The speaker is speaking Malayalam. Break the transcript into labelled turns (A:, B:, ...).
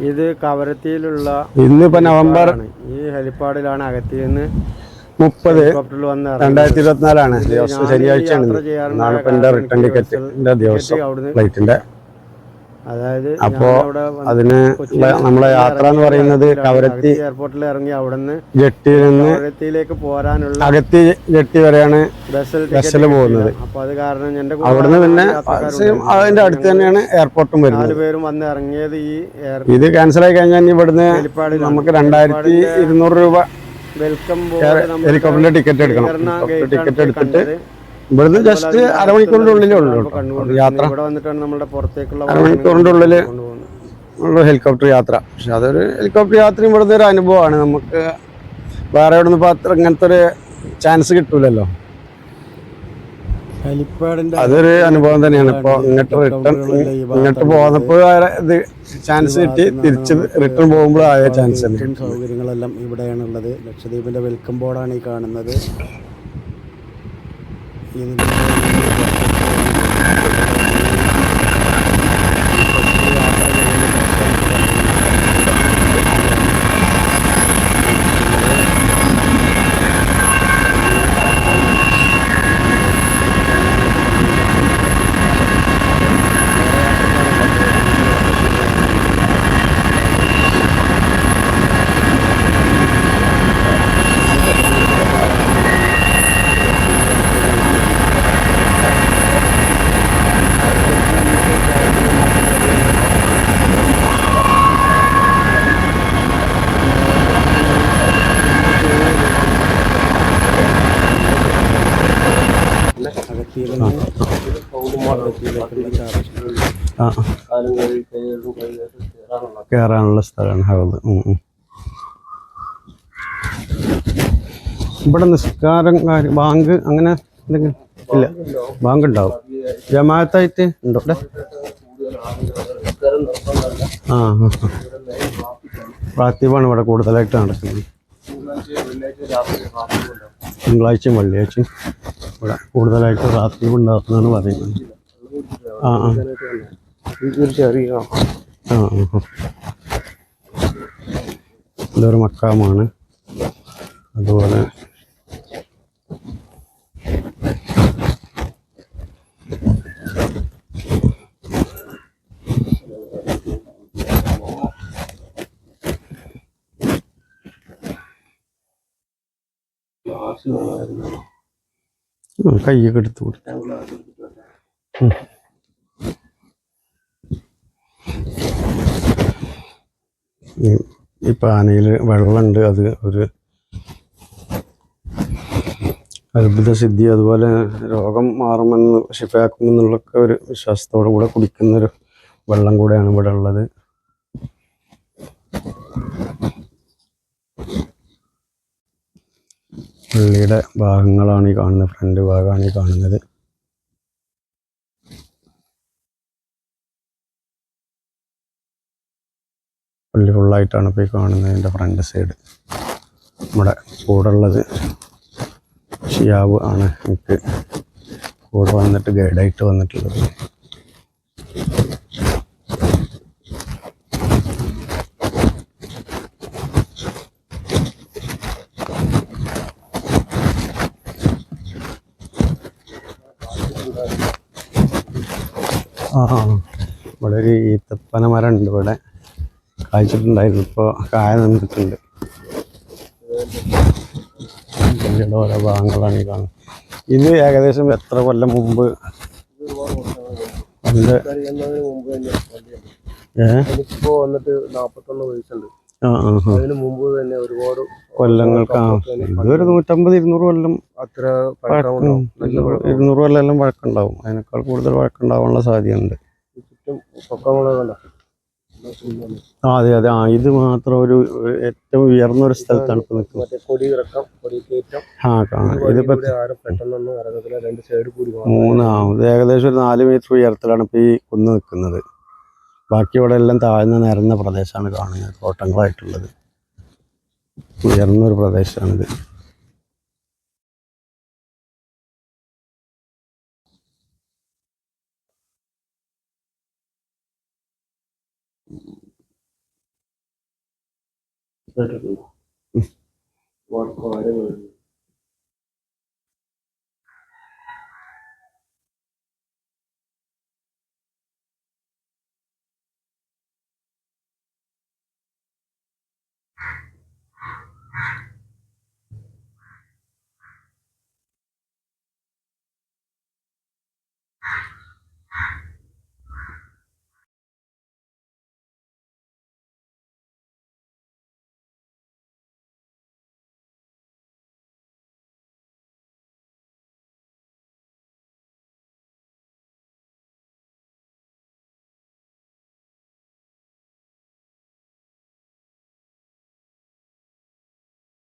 A: ഇത് കവരത്തിയിലുള്ള
B: ഇന്നിപ്പോ നവംബർ
A: ഈ ഹെലിപ്പാഡിലാണ് അകത്തിൽ നിന്ന്
B: 30 2024 ദിവസം ശനിയാഴ്ചയാണ്. നാളെ ഇപ്പൊ എന്റെ റിട്ടേൺ ടിക്കറ്റിന്റെ ദിവസം ഫ്ലൈറ്റിന്റെ.
A: അതായത്
B: അപ്പോ അതിന് നമ്മളെ യാത്ര എന്ന് പറയുന്നത് കവരത്തി
A: എയർപോർട്ടിൽ ഇറങ്ങി അവിടുന്ന്
B: ജെട്ടിയിൽ നിന്ന്
A: കവരത്തിയിലേക്ക് പോരാനുള്ള
B: അകത്തി ജെട്ടി വരെയാണ് ബസ്സിൽ പോകുന്നത്.
A: അപ്പൊ അത് കാരണം എന്റെ
B: അവിടുന്ന് പിന്നെ അതിന്റെ അടുത്ത് തന്നെയാണ് എയർപോർട്ടും വരുന്നത്.
A: 4 പേരും വന്ന് ഇറങ്ങിയത് ഈ
B: ഇത് ക്യാൻസൽ ആയി കഴിഞ്ഞാൽ ഇവിടുന്ന് നമുക്ക് 2200 രൂപ
A: വെൽക്കം
B: ഹെലികോപ്റ്ററിന്റെ ടിക്കറ്റ് എടുക്കണം. ടിക്കറ്റ് എടുത്തിട്ട് ഇവിടുന്ന് ജസ്റ്റ് അരമണിക്കൂറിന്റെ ഉള്ളിലേ ഉള്ളൂ യാത്ര. അരമണിക്കൂറിന്റെ ഉള്ളില് ഉള്ള ഹെലികോപ്റ്റർ യാത്ര. പക്ഷെ അതൊരു ഹെലികോപ്റ്റർ യാത്ര ഇവിടുത്തെ ഒരു അനുഭവമാണ്. നമുക്ക് വേറെ എവിടെ നിന്ന് അത്ര ഇങ്ങനത്തെ ഒരു ചാൻസ് കിട്ടൂലല്ലോ. അതൊരു അനുഭവം തന്നെയാണ്. ഇപ്പൊ ഇങ്ങോട്ട് പോന്നപ്പോ ഇത് ചാൻസ് കിട്ടി, തിരിച്ച് റിട്ടേൺ പോകുമ്പോൾ ആയ ചാൻസ് തന്നെ.
A: സൗകര്യങ്ങളെല്ലാം ഇവിടെയാണുള്ളത്. ലക്ഷദ്വീപിന്റെ വെൽക്കം ബോർഡാണ് ഈ കാണുന്നത്.
B: കയറാനുള്ള സ്ഥലമാണ് ഹൗദ്. ഇവിടെ നിസ്കാരം ബാങ്ക് അങ്ങനെ എന്തെങ്കിലും ഇല്ല? ബാങ്ക് ഉണ്ടാവും. ജമാഅത്തായിട്ട് ഉണ്ടോ ഇവിടെ? റാത്തീബാണ് ഇവിടെ കൂടുതലായിട്ട് നടക്കുന്നത്. തിങ്കളാഴ്ചയും വെള്ളിയാഴ്ചയും ഇവിടെ കൂടുതലായിട്ട് റാത്തീബ് ഉണ്ടാക്കുന്നതാണ് പറയുന്നത്. ഇതൊരു മക്കാമാണ്. അതുപോലെ കയ്യൊക്കെ എടുത്തു കൊടുത്തു. ഈ പാനയിൽ വെള്ളമുണ്ട്. അത് ഒരു അത്ഭുത സിദ്ധി, അതുപോലെ രോഗം മാറുമെന്ന് ഷിഫയാക്കുമെന്നുള്ളൊക്കെ ഒരു വിശ്വാസത്തോടു കൂടെ കുടിക്കുന്നൊരു വെള്ളം കൂടെയാണ് ഇവിടെ ഉള്ളത്. പള്ളിയുടെ ഭാഗങ്ങളാണ് ഈ കാണുന്നത്. ഫ്രണ്ട് ഭാഗമാണ് ഈ കാണുന്നത്. പള്ളി ഫുള്ളായിട്ടാണ് ഇപ്പോൾ ഈ കാണുന്നതിൻ്റെ ഫ്രണ്ട് സൈഡ്. നമ്മുടെ കൂടെ ഉള്ളത് ഷിയാബ് ആണ് എനിക്ക് കൂടെ വന്നിട്ട് ഗൈഡായിട്ട് വന്നിട്ടുള്ളത്. ഇവിടെ ഒരു ഈത്തപ്പന മരം ഉണ്ട്. ഇവിടെ കായ്ച്ചിട്ടുണ്ടായിരുന്നു, ഇപ്പോൾ കായ നിന്നിട്ടുണ്ട്. ഓരോ ഭാഗങ്ങളാണ് ഈ കാണുന്നത്. ഇത് ഏകദേശം എത്ര കൊല്ലം മുമ്പ്? കൊല്ലങ്ങൾക്ക് ഇതൊരു 150-200 കൊല്ലം, 200 കൊല്ലം എല്ലാം വഴക്കുണ്ടാവും. അതിനേക്കാൾ കൂടുതൽ വഴക്കുണ്ടാവാനുള്ള സാധ്യതയുണ്ട്. അതെ അതെ. ഇത് മാത്രം ഒരു ഏറ്റവും ഉയർന്ന ഒരു സ്ഥലത്താണ് ഇപ്പൊ നിൽക്കുന്നത്. ഇത് ഏകദേശം ഒരു 4 മീറ്റർ ഉയരത്തിലാണ് ഇപ്പൊ ഈ കുന്ന് നിൽക്കുന്നത്. ബാക്കി ഇവിടെ എല്ലാം താഴ്ന്ന നിരന്ന പ്രദേശമാണ് കാണുന്നത്, തോട്ടങ്ങളായിട്ടുള്ളത്. ഉയർന്നൊരു പ്രദേശമാണിത്.
A: കേട്ടിട്ടുണ്ടോ?